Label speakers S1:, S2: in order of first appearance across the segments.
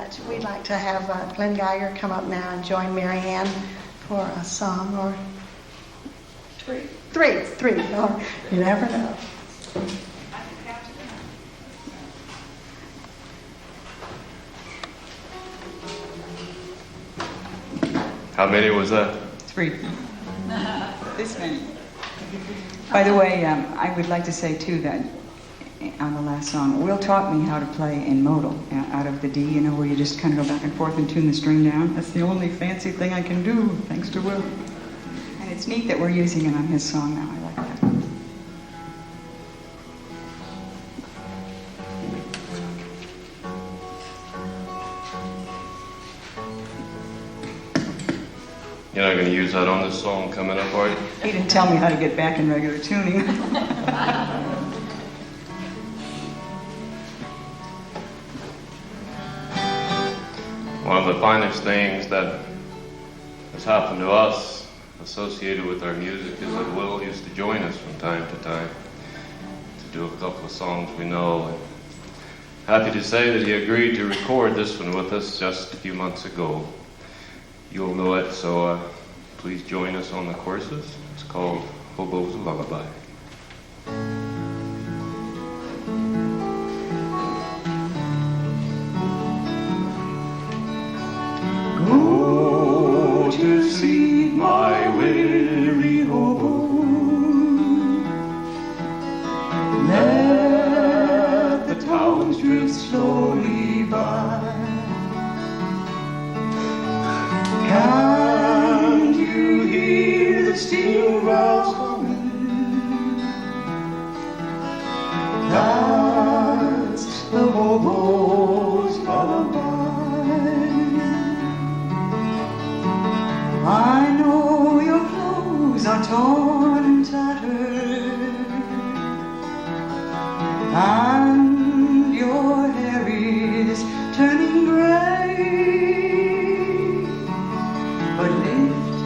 S1: much. We'd like to have Glenn Geiger come up now and join MaryAnn for a song or three, or you never know.
S2: How many was that?
S3: 3. This many. By the way, I would like to say too that on the last song, Will taught me how to play in modal, out of the D, you know, where you just kind of go back and forth and tune the string down. That's the only fancy thing I can do, thanks to Will. And it's neat that we're using it on his song now. I like that.
S2: You're not going to use that on this song coming up, are you?
S3: He didn't tell me how to get back in regular tuning.
S2: One of the finest things that has happened to us associated with our music is that Will used to join us from time to time to do a couple of songs we know. And happy to say that he agreed to record this one with us just a few months ago. You'll know it, so please join us on the choruses. It's called Hoboken Lullaby.
S4: Go to sleep, my weary hobo. Let the towns drift slowly by. Can't you hear the steel bells humming? That's the hobo's lullaby. I know your clothes are torn and tattered, and your hair is turning gray, but lift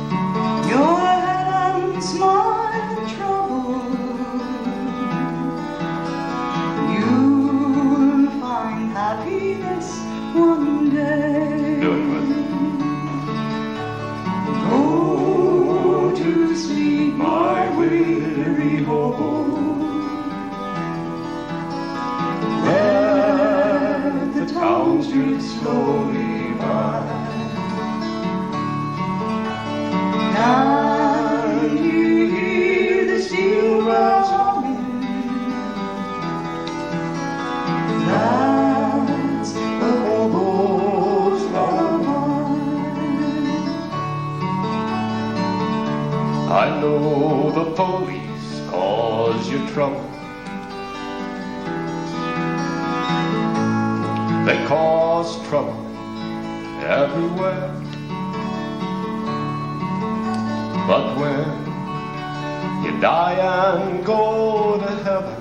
S4: your head and smile at trouble. You'll find happiness one day.
S2: Do it, Will.
S4: Go to sleep, my weary hobo. Let the towns drift slowly by. Can you hear the steel bells humming? That's the hobo's lullaby.
S2: I know the police cause you trouble. They cause trouble everywhere. But when you die and go to heaven,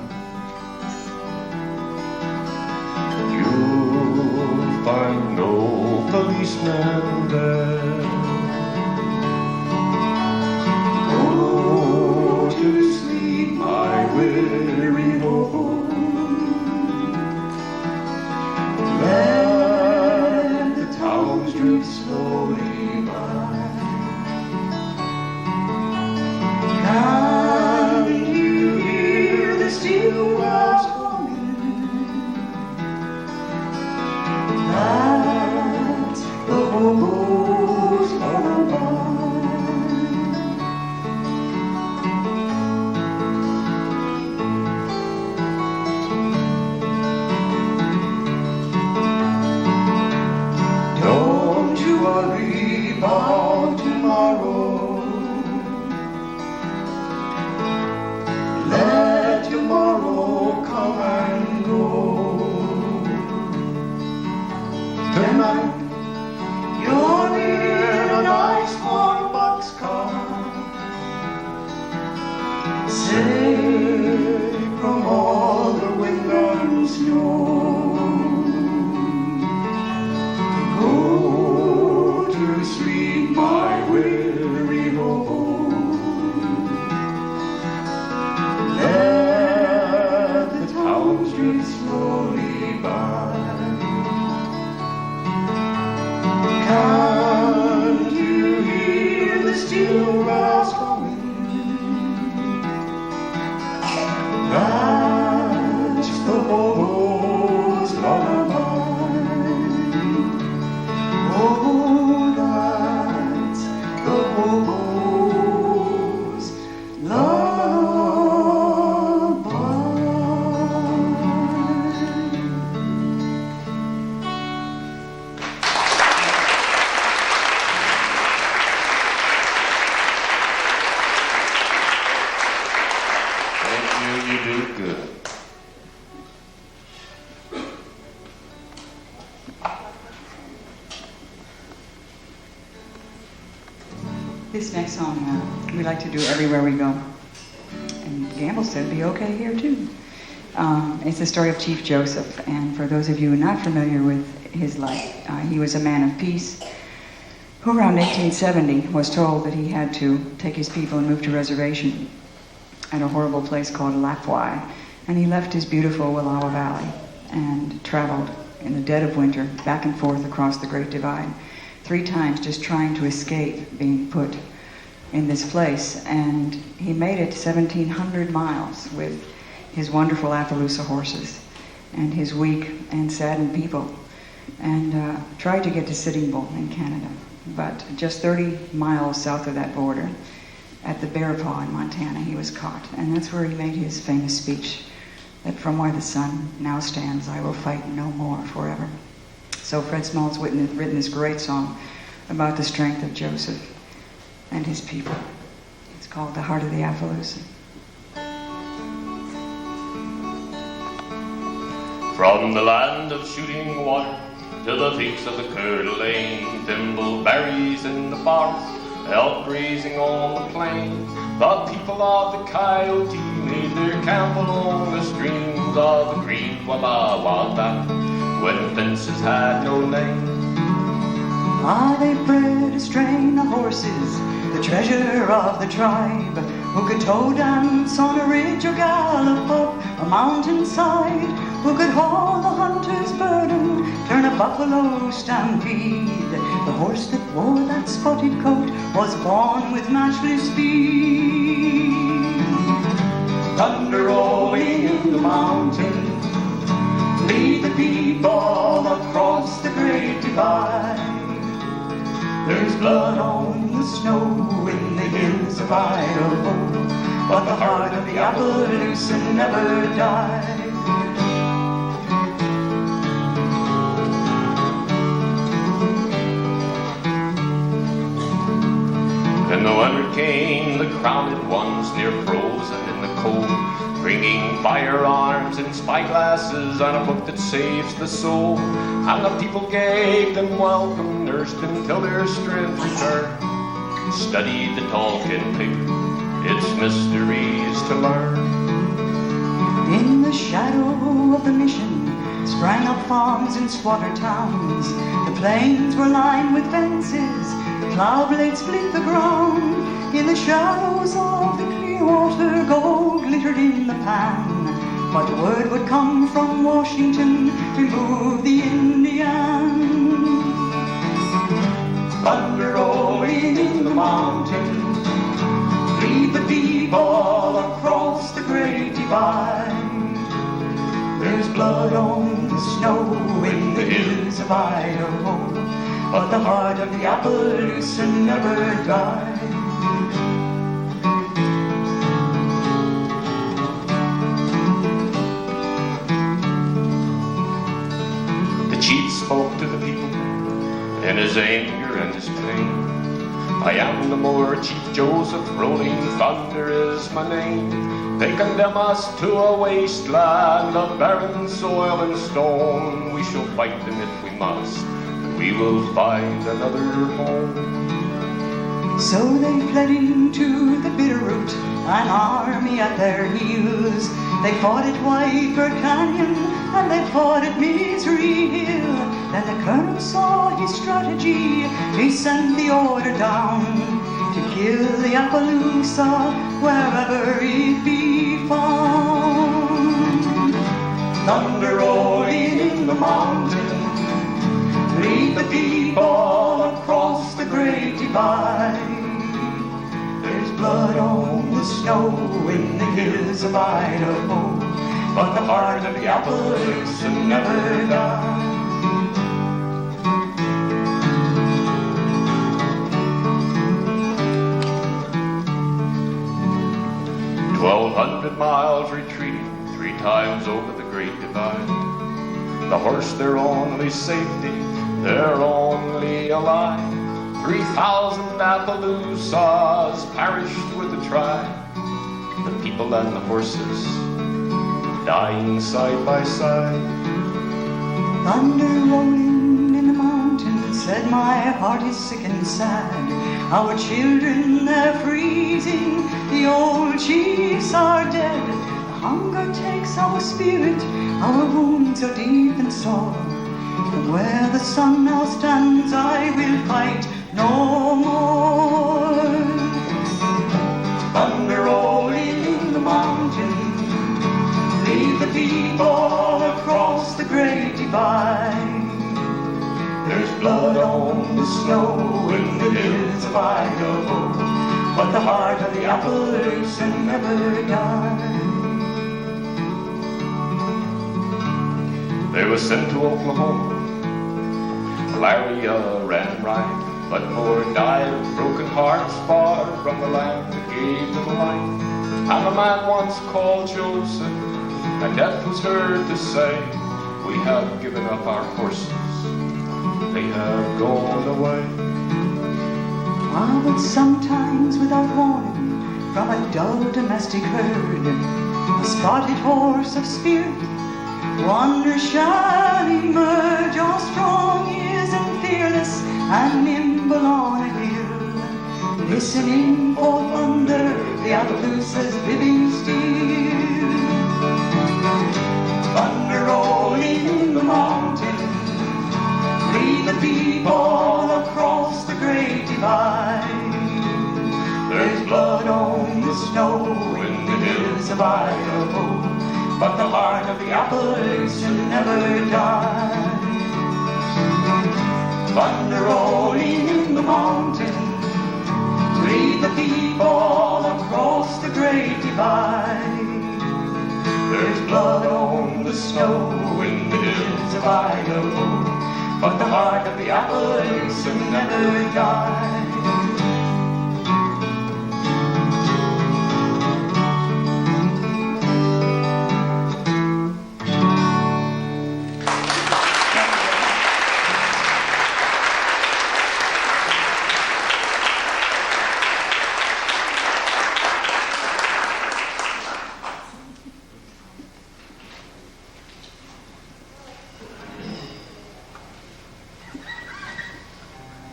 S2: you'll find no policeman there.
S4: Go to sleep, my weary hobo. Let the towns drift slowly by. Can you hear the steel bells humming? That's the hobo's lullaby. Don't you worry about tomorrow. Let tomorrow come and go. Tonight you're in a nice warm boxcar, safe from all the wind and snow. Go to sleep, my weary hobo. Let the towns drift slowly by. still grass growing. That's the hobo's lullaby. Oh, that's the hobo's lullaby.
S2: Thank you, you do good.
S3: This next song we like to do everywhere we go. And Gamble said it'd be okay here too. It's the story of Chief Joseph. And for those of you not familiar with his life, he was a man of peace who around 1870 was told that he had to take his people and move to reservation at a horrible place called Lapwai. And he left his beautiful Wallowa Valley and traveled in the dead of winter back and forth across the Great Divide 3 times, just trying to escape being put in this place. And he made it 1,700 miles with his wonderful Appaloosa horses and his weak and saddened people, and tried to get to Sitting Bull in Canada. But just 30 miles south of that border, at the Bear Paw in Montana, he was caught. And that's where he made his famous speech that from where the sun now stands, I will fight no more forever. So Fred Small's written this great song about the strength of Joseph and his people. It's called The Heart of the Appaloosa.
S2: From the land of shooting water to the peaks of the Coeur d'Alene, thimbleberries in the forest, elk grazing on the plain, the people of the Coyote made their camp along the streams of the Creek Walla when fences had no name.
S4: Ah, they bred a strain of horses, the treasure of the tribe, who could toe dance on a ridge or gallop up a mountainside, who could haul the hunter's burden, turn a buffalo stampede. The horse that wore that spotted coat was born with matchless speed. Thunder rolling in the mountains, lead the people across the Great Divide. There's blood on the snow in the hills of Idaho, but the heart of the Appaloosa never died.
S2: Then the winter came, the crowded ones near frozen in the cold, bringing firearms and spyglasses and a book that saves the soul. And the people gave them welcome, nursed them till their strength returned, studied the Tolkien paper, its mysteries to learn.
S4: In the shadow of the mission sprang up farms and squatter towns. The plains were lined with fences, the plow blades split the ground. In the shadows of the clear water, gold glittered in the pan. But word would come from Washington to move the Indians. Thunder rolling in the mountains, lead the people across the Great Divide. There's blood on the snow in the hills of Idaho, but the heart of the Appaloosa never died.
S2: The chief spoke to the people in his anger and his pain. I am the Moor Chief Joseph, rolling thunder is my name. They condemn us to a wasteland of barren soil and stone. We shall fight them if we must, but we will find another home.
S4: So they fled into the Bitterroot, an army at their heels. They fought at Whitebird Canyon, and they fought at Misery Hill. Then the colonel saw his strategy, he sent the order down to kill the Appaloosa wherever it be found. Thunder rolling in the mountains, lead the people across the Great Divide. blood on the snow in the hills of Idaho, but the heart of the Appalachian never died.
S2: 1,200 miles retreating 3 times over the Great Divide. The horse their only safety, their only ally. 3,000 Appaloosas perished with the tribe. The people and the horses dying side by side.
S4: Thunder rolling in the mountains said my heart is sick and sad. Our children, they're freezing, the old chiefs are dead. The hunger takes our spirit, our wounds are deep and sore. And where the sun now stands, I will fight no more. Thunder rolling in the mountains, lead the people across the Great Divide. There's blood on the snow in the hills of Idaho, but the heart of the Appalachian never died.
S2: They were sent to Oklahoma. Malaria ran rife, but more died of broken hearts far from the land that gave them life. And a man once called Joseph, and death was heard to say, we have given up our horses, they have gone away.
S4: Ah, but sometimes without warning, from a dull domestic herd, a spotted horse of spirit, wonder shall emerge. All strong he is and fearless and nimble on a hill, listening for thunder, the Appaloosa's living still. Thunder rolling in the mountains, lead the people across the Great Divide. There's blood on the snow in the hills of Idaho, but the heart of the Appalachian never died. Thunder rolling in the mountains, lead the people across the Great Divide. There's blood on the snow in the hills of Idaho, but the heart of the Appalachian never died.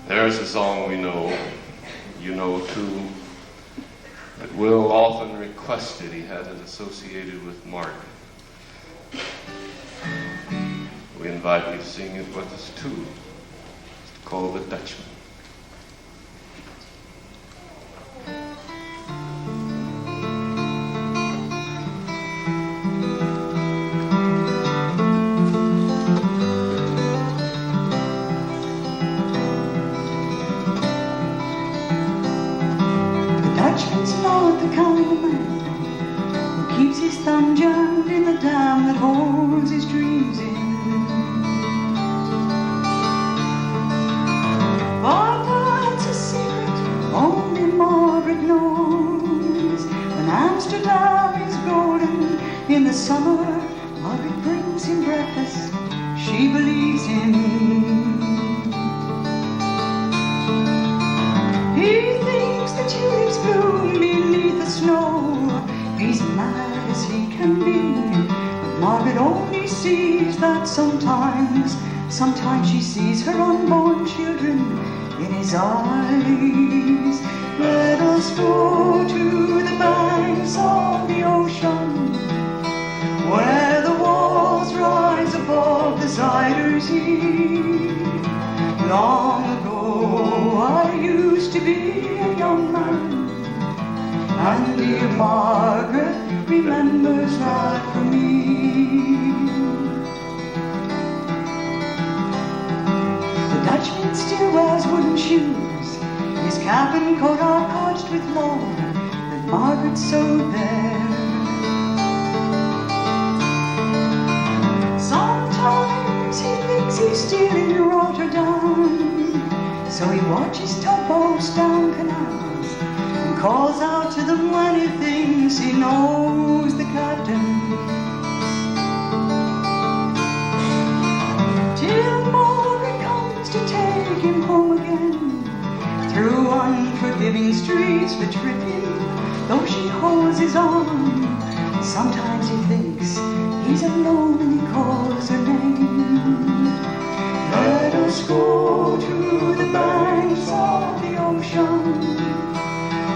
S2: There's a song we know, you know too, that Will often requested he had it associated with Margaret. We invite you to sing it with us too. It's called The Dutchman.
S4: Not the kind of man who keeps his thumb jammed in the dam that holds his dreams in. But that's a secret only Margaret knows. When Amsterdam is golden in the summer, Margaret brings him breakfast, she believes him. He thinks the tulips bloom beneath the snow. He's mad as he can be, but Margaret only sees that sometimes she sees her unborn children in his eyes. Let us go to the banks of the ocean, where the walls rise above the Zuyder's Zee. Long ago I used to be a young man, and dear Margaret remembers that for me. The Dutchman still wears wooden shoes, his cap and coat are patched with lawn. Margaret sewed there. Sometimes he thinks he's still in Rotterdam, so he watches tugboats down canals and calls out to them when he thinks he knows the captain. Till Margaret comes to take him home again, through unforgiving streets that trip him, though she holds his arm. Sometimes he thinks he's alone and he calls her name. Let us go to the banks of the ocean,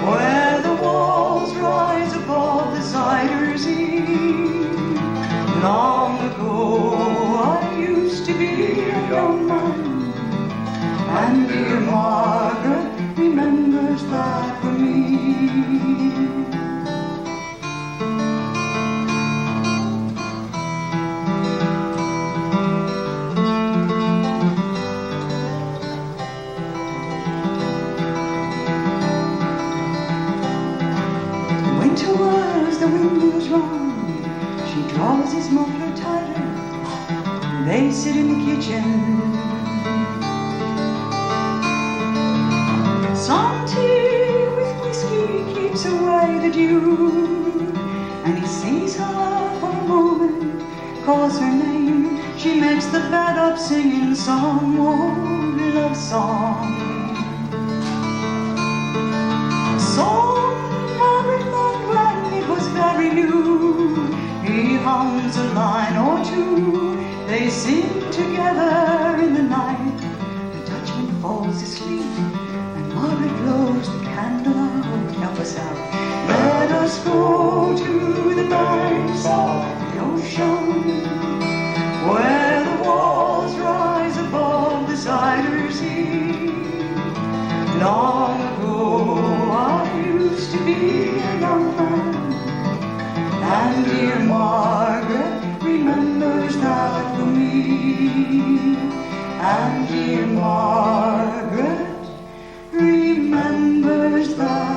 S4: where the walls rise above the Zuyder Zee. Long ago I used to be a young man, and dear Margaret remembers that for me. Winter was, the wind was wrong, she draws his muffler tighter, they sit in the kitchen. Some tea with whiskey keeps away the dew, and he sees her for a moment, calls her name. She makes the bed up singing some old love song. Song Margaret loved when it was very new. He hums a line or two, they sing together in the night. The Dutchman falls asleep, Margaret blows the candle out. Help us out. Let us go to the banks of the ocean, where the walls rise above the Zuyder Zee. Long ago I used to be a young man, and dear Margaret remembers that for me. And dear Margaret remembers that.